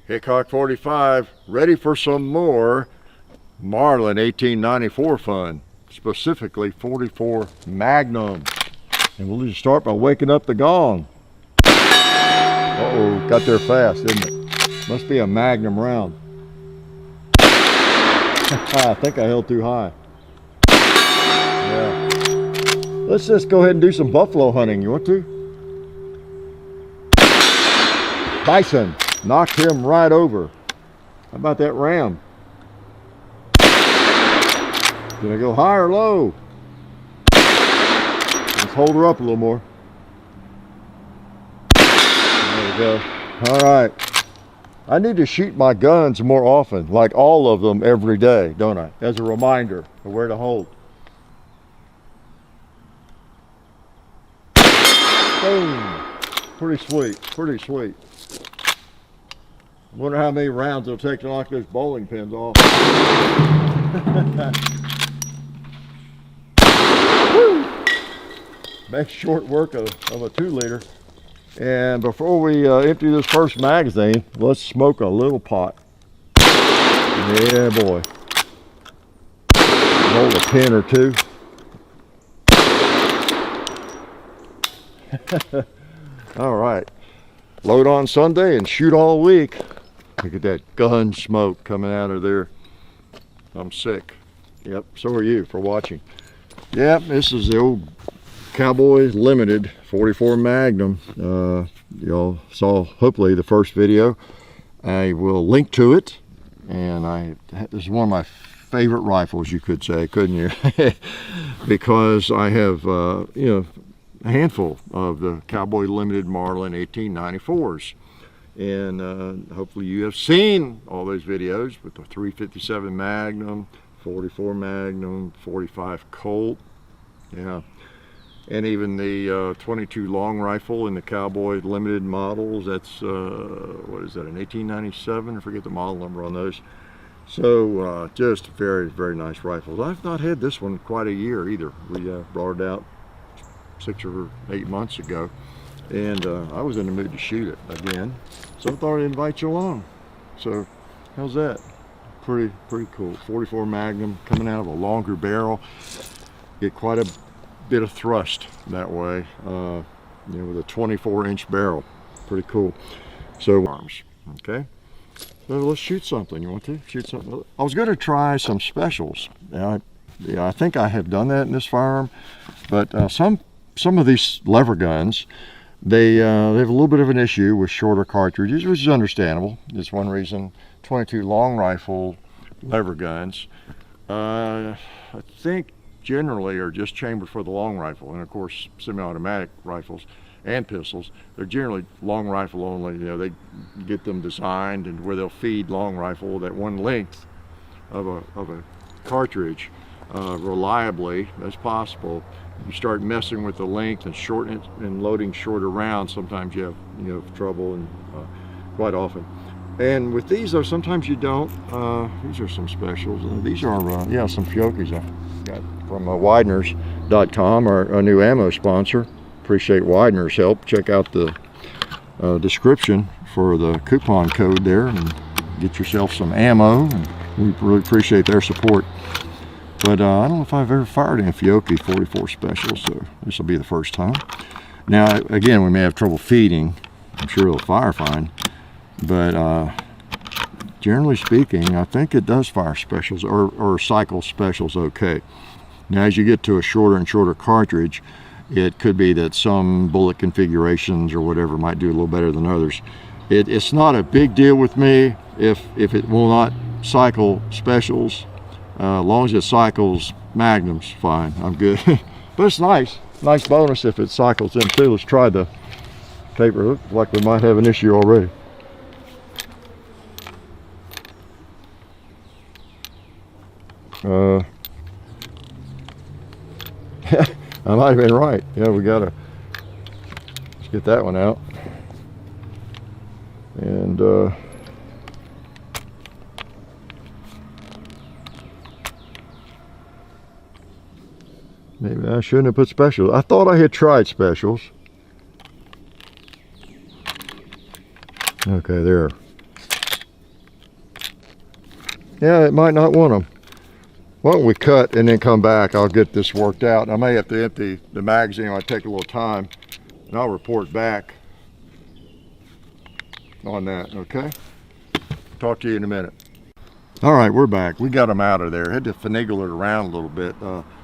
Hickok 45, ready for some more Marlin 1894 fun, specifically 44 Magnum. And we'll just start by waking up the gong. Uh-oh, got there fast, didn't it? Must be a Magnum round. I think I held too high. Yeah. Let's just go ahead and do some buffalo hunting. You want to? Bison. Knocked him right over. How about that ram? Did I go high or low? Let's hold her up a little more. There we go. All right. I need to shoot my guns more often, like all of them every day, don't I? As a reminder of where to hold. Boom. Pretty sweet, pretty sweet. I wonder how many rounds it'll take to knock those bowling pins off. Makes short work of a 2-liter. And before we empty this first magazine, let's smoke a little pot. Yeah, boy. Roll a pin or two. All right. Load on Sunday and shoot all week. Look at that gun smoke coming out of there. I'm sick. Yep, so are you for watching. Yep, this is the old Cowboy Limited 44 Magnum. Y'all saw hopefully the first video. I will link to it, and this is one of my favorite rifles, you could say, couldn't you? Because I have you know, a handful of the Cowboy Limited Marlin 1894s, and hopefully you have seen all those videos with the 357 Magnum, 44 Magnum, 45 Colt, yeah. And even the 22 long rifle in the Cowboy Limited models. That's, what is that, an 1897? I forget the model number on those. So just very, very nice rifles. I've not had this one quite a year either. We brought it out 6 or 8 months ago. And I was in the mood to shoot it again. So I thought I'd invite you along. So how's that? Pretty cool. 44 Magnum coming out of a longer barrel. Get quite a bit of thrust that way, you know, with a 24-inch barrel. Pretty cool. So arms, okay. So let's shoot something. You want to shoot something? I was going to try some specials. Yeah, I think I have done that in this firearm, but some of these lever guns, they have a little bit of an issue with shorter cartridges, which is understandable. It's one reason 22 long rifle lever guns, I think, generally are just chambered for the long rifle. And of course, semi-automatic rifles and pistols, they're generally long rifle only. You know, they get them designed and where they'll feed long rifle that one length of a cartridge reliably as possible. You start messing with the length and shorten it and loading shorter rounds, sometimes you have trouble, and quite often. And with these, though, sometimes you don't. These are some specials. These are yeah, some Fiocchis I got from Widener's.com, our new ammo sponsor. Appreciate Widener's help. Check out the description for the coupon code there and get yourself some ammo. And we really appreciate their support. But I don't know if I've ever fired in a Fiocchi 44 special, so this will be the first time. Now, again, we may have trouble feeding. I'm sure it'll fire fine. But generally speaking, I think it does fire specials or cycle specials okay. Now, as you get to a shorter and shorter cartridge, it could be that some bullet configurations or whatever might do a little better than others. It's not a big deal with me if it will not cycle specials. As long as it cycles Magnums, fine, I'm good. But it's nice bonus if it cycles in too. Let's try the paper. Looks like we might have an issue already. I might have been right. Yeah, let's get that one out. And maybe I shouldn't have put specials. I thought I had tried specials. Okay, there. Yeah, it might not want them. Why don't we cut and then come back? I'll get this worked out. I may have to empty the magazine. I'll take a little time and I'll report back on that, okay? Talk to you in a minute. All right, we're back. We got them out of there. Had to finagle it around a little bit.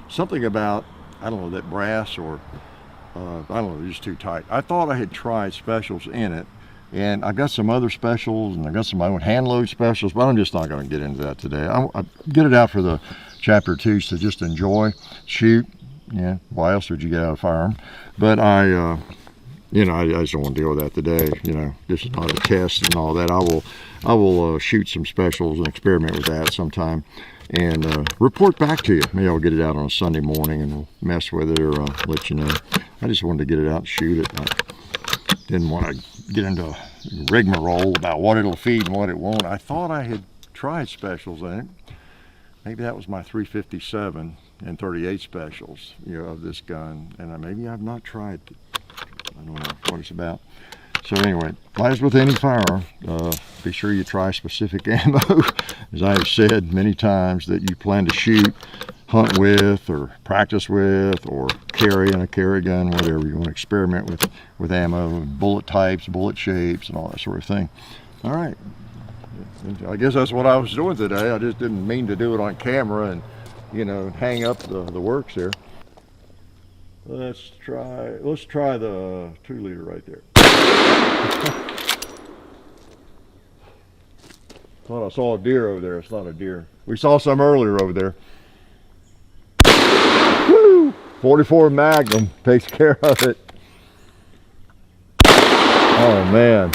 Something about, I don't know, that brass or, I don't know, they're just too tight. I thought I had tried specials in it, and I've got some other specials, and I've got some of my own hand load specials, but I'm just not going to get into that today. I get it out for the chapter 2 to just enjoy, shoot. Yeah, why else would you get out of a firearm? But I just don't want to deal with that today. You know, this is not a test and all that. I will shoot some specials and experiment with that sometime and report back to you. Maybe I'll get it out on a Sunday morning and we'll mess with it or let you know. I just wanted to get it out and shoot it. I didn't want to get into a rigmarole about what it'll feed and what it won't. I thought I had tried specials in it. Maybe that was my 357 and 38 specials, you know, of this gun, and maybe I've not tried it. I don't know what it's about. So anyway, as with any firearm, be sure you try specific ammo. As I have said many times, that you plan to shoot, hunt with, or practice with, or carry in a carry gun, whatever. You want to experiment with ammo, bullet types, bullet shapes, and all that sort of thing. All right. I guess that's what I was doing today. I just didn't mean to do it on camera and, you know, hang up the works there. Let's try the 2-liter right there. Thought I saw a deer over there. It's not a deer. We saw some earlier over there. Woo! 44 Magnum takes care of it. Oh man,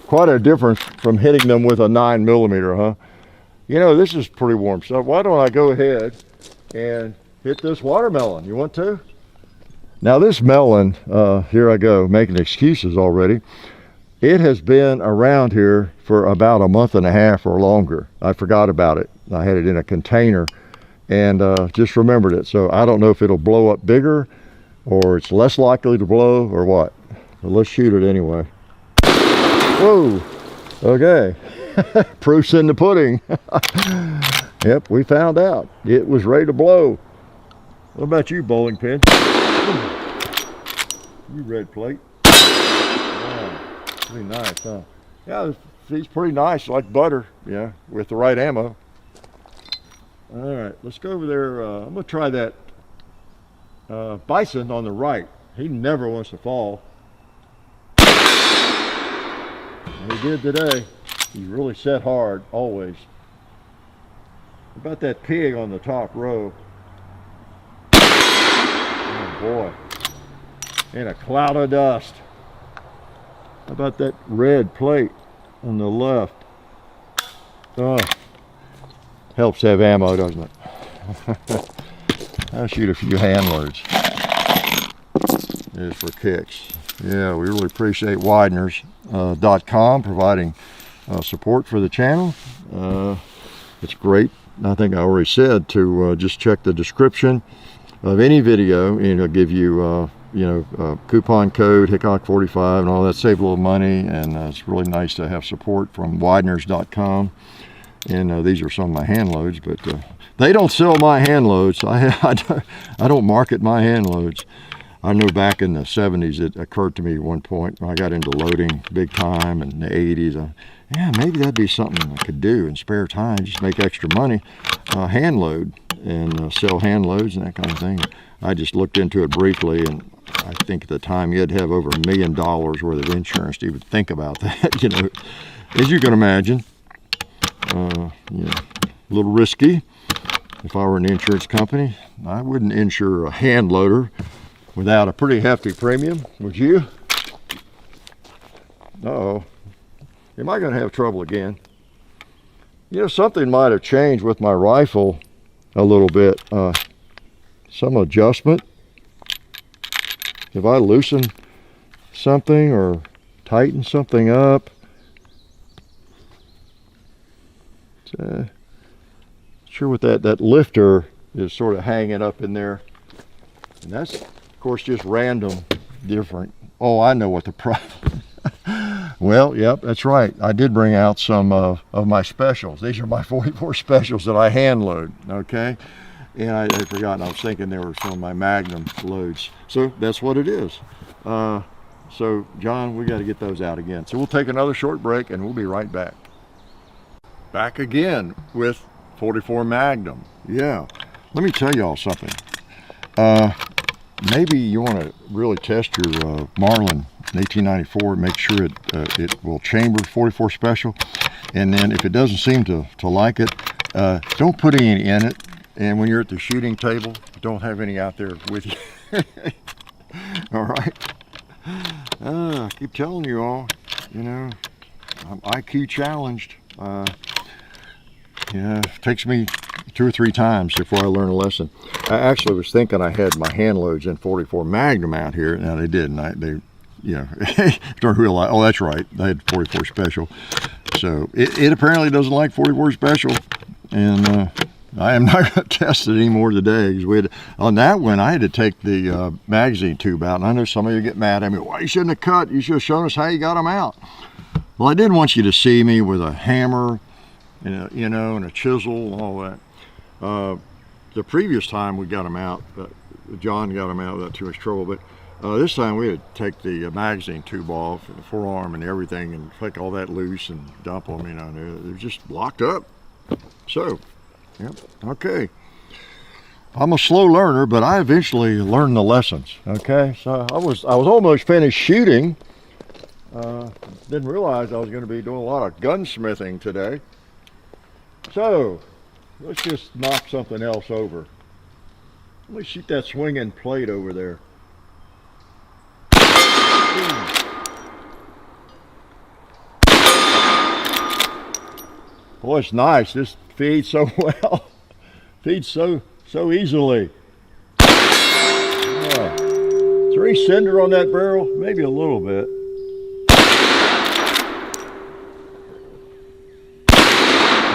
quite a difference from hitting them with a 9mm, huh? You know, this is pretty warm stuff. Why don't I go ahead and hit this watermelon? You want to? Now this melon, here I go, making excuses already. It has been around here for about a month and a half or longer. I forgot about it. I had it in a container and just remembered it. So I don't know if it'll blow up bigger or it's less likely to blow or what. But let's shoot it anyway. Whoa, okay. Proof's in the pudding. Yep, we found out. It was ready to blow. What about you, bowling pin? You red plate. Yeah, pretty nice, huh? Yeah, he's pretty nice, like butter, yeah, with the right ammo. All right, let's go over there. I'm gonna try that bison on the right. He never wants to fall. And he did today. He's really set hard, always. What about that pig on the top row? Oh boy. In a cloud of dust. How about that red plate on the left? Oh, helps to have ammo, doesn't it? I'll shoot a few hand loads. Just for kicks. Yeah, we really appreciate Wideners.com providing support for the channel. It's great. I think I already said to just check the description of any video, and it'll give you coupon code Hickok45 and all that. Save a little money, and it's really nice to have support from Wideners.com. And these are some of my hand loads, but they don't sell my hand loads. I don't market my hand loads. I know back in the 70s it occurred to me at one point when I got into loading big time in the 80s. Yeah, maybe that'd be something I could do in spare time, just make extra money, hand load and sell hand loads and that kind of thing. I just looked into it briefly, and I think at the time you had to have over $1 million worth of insurance to even think about that. You know, as you can imagine, a little risky. If I were an insurance company, I wouldn't insure a hand loader without a pretty hefty premium, would you? Uh-oh. Am I going to have trouble again? You know, something might have changed with my rifle a little bit. Some adjustment. If I loosen something or tighten something up, sure what that lifter is sort of hanging up in there. And that's, of course, just random different. Oh, I know what the problem. Well, yep, that's right. I did bring out some of my specials. These are my 44 specials that I hand load, okay? And I had forgotten, I was thinking they were some of my Magnum loads. So that's what it is. So John, we got to get those out again. So we'll take another short break and we'll be right back. Back again with 44 Magnum. Yeah, let me tell y'all something. Maybe you want to really test your Marlin 1894, make sure it will chamber 44 special. And then if it doesn't seem to like it, don't put any in it. And when you're at the shooting table, don't have any out there with you. All right. I keep telling you all, you know, I'm IQ challenged. Yeah, it takes me 2 or 3 times before I learn a lesson. I actually was thinking I had my hand loads in 44 Magnum out here. Now they didn't. They, you know, don't realize. Oh, that's right. They had 44 special. So it apparently doesn't like 44 special, and I am not going to test it anymore today, because on that one I had to take the magazine tube out, and I know some of you get mad at me. Why you shouldn't have cut? You should have shown us how you got them out. Well, I didn't want you to see me with a hammer, and you know, and a chisel and all that. The previous time we got them out, John got them out without too much trouble, but this time we had to take the magazine tube off, and the forearm and everything, and take all that loose and dump them. You know, they're just locked up. So. Yep. Okay. I'm a slow learner, but I eventually learned the lessons. Okay. So I was almost finished shooting. Didn't realize I was going to be doing a lot of gunsmithing today. So let's just knock something else over. Let me shoot that swinging plate over there. Boy, it's nice. This feeds so well. Feeds so easily. Yeah. Is there any cinder on that barrel? Maybe a little bit.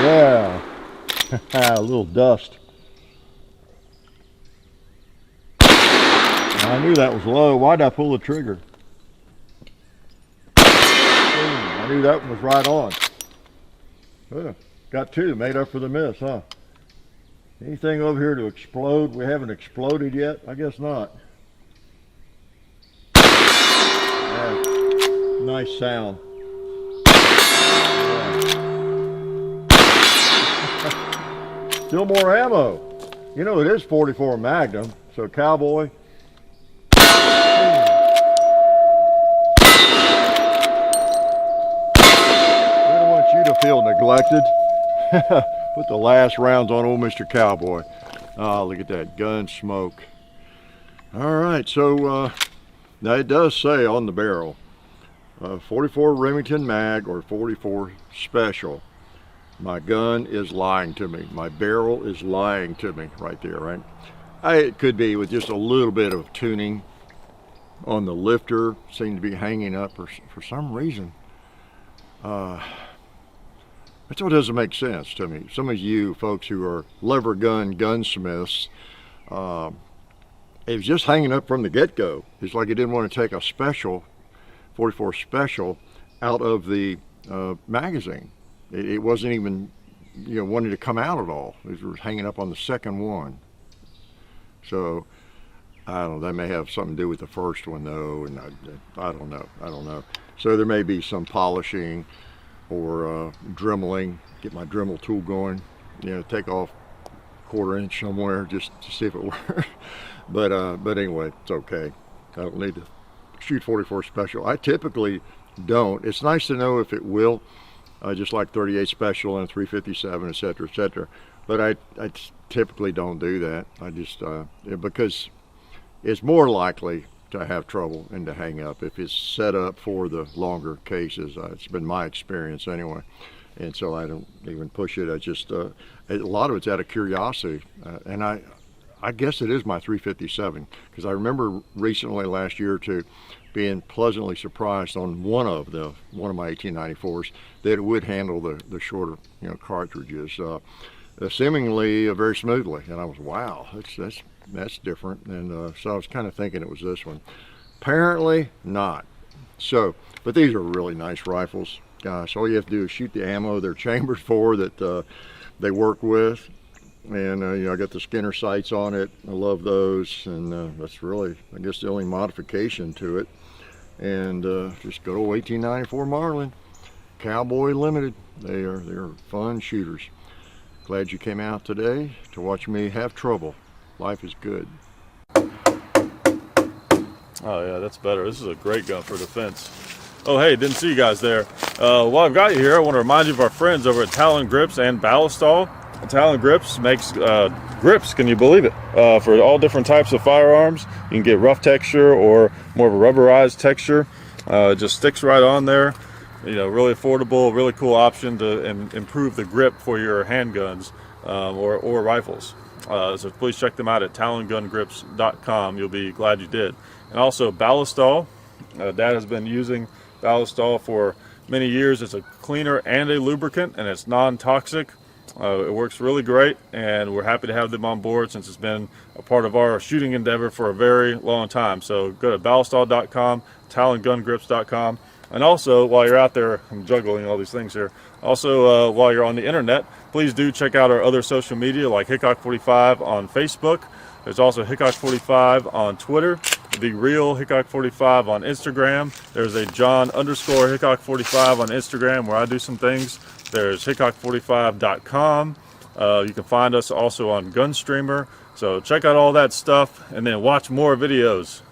Yeah. A little dust. I knew that was low. Why'd I pull the trigger? I knew that one was right on. Yeah, got 2, made up for the miss, huh? Anything over here to explode? We haven't exploded yet? I guess not. Yeah, nice sound. Yeah. Still more ammo. You know, it is 44 Magnum, so Cowboy. Feel neglected. Put the last rounds on old Mr. Cowboy. Oh, look at that gun smoke. All right, so now it does say on the barrel 44 Remington mag or 44 special. My gun is lying to me. My barrel is lying to me right there, right? It could be with just a little bit of tuning on the lifter. Seemed to be hanging up for some reason. That's what doesn't make sense to me. Some of you folks who are lever gun gunsmiths, it was just hanging up from the get-go. It's like it didn't want to take a special, 44 special, out of the magazine. It wasn't even, you know, wanting to come out at all. It was hanging up on the second one. So, I don't know, that may have something to do with the first one though, and I don't know. So there may be some polishing or dremeling, get my Dremel tool going, you know, take off 1/4 inch somewhere just to see if it works. But anyway, it's okay. I don't need to shoot 44 special. I typically don't. It's nice to know if it will, just like 38 special and 357, etc., etc. But I typically don't do that. I just because it's more likely to have trouble and to hang up if it's set up for the longer cases. It's been my experience anyway, and so I don't even push it. I just a lot of it's out of curiosity, and I guess it is my 357, because I remember recently, last year or two, being pleasantly surprised on one of my 1894s that it would handle the shorter, you know, cartridges seemingly very smoothly, and I was, wow, that's different. And so I was kind of thinking it was this one. Apparently not. So, but these are really nice rifles. Gosh, all you have to do is shoot the ammo they're chambered for, that they work with. And you know, I got the Skinner sights on it. I love those, and that's really, I guess, the only modification to it. And just good old 1894 Marlin, Cowboy Limited. They're fun shooters. Glad you came out today to watch me have trouble. Life is good. Oh yeah, that's better. This is a great gun for defense. Oh hey, didn't see you guys there. While I've got you here, I want to remind you of our friends over at Talon Grips and Ballistol. Talon Grips makes grips, can you believe it, for all different types of firearms. You can get rough texture or more of a rubberized texture. It just sticks right on there. You know, really affordable, really cool option to improve the grip for your handguns or rifles. So please check them out at talongungrips.com. You'll be glad you did. And also Ballistol. Dad has been using Ballistol for many years. It's a cleaner and a lubricant, and it's non-toxic. It works really great, and we're happy to have them on board since it's been a part of our shooting endeavor for a very long time. So go to ballistol.com, talongungrips.com, and also while you're out there, I'm juggling all these things here. Also, while you're on the internet, please do check out our other social media like Hickok45 on Facebook. There's also Hickok45 on Twitter, The Real Hickok45 on Instagram. There's a John_Hickok45 on Instagram where I do some things. There's Hickok45.com. You can find us also on Gunstreamer. So check out all that stuff and then watch more videos.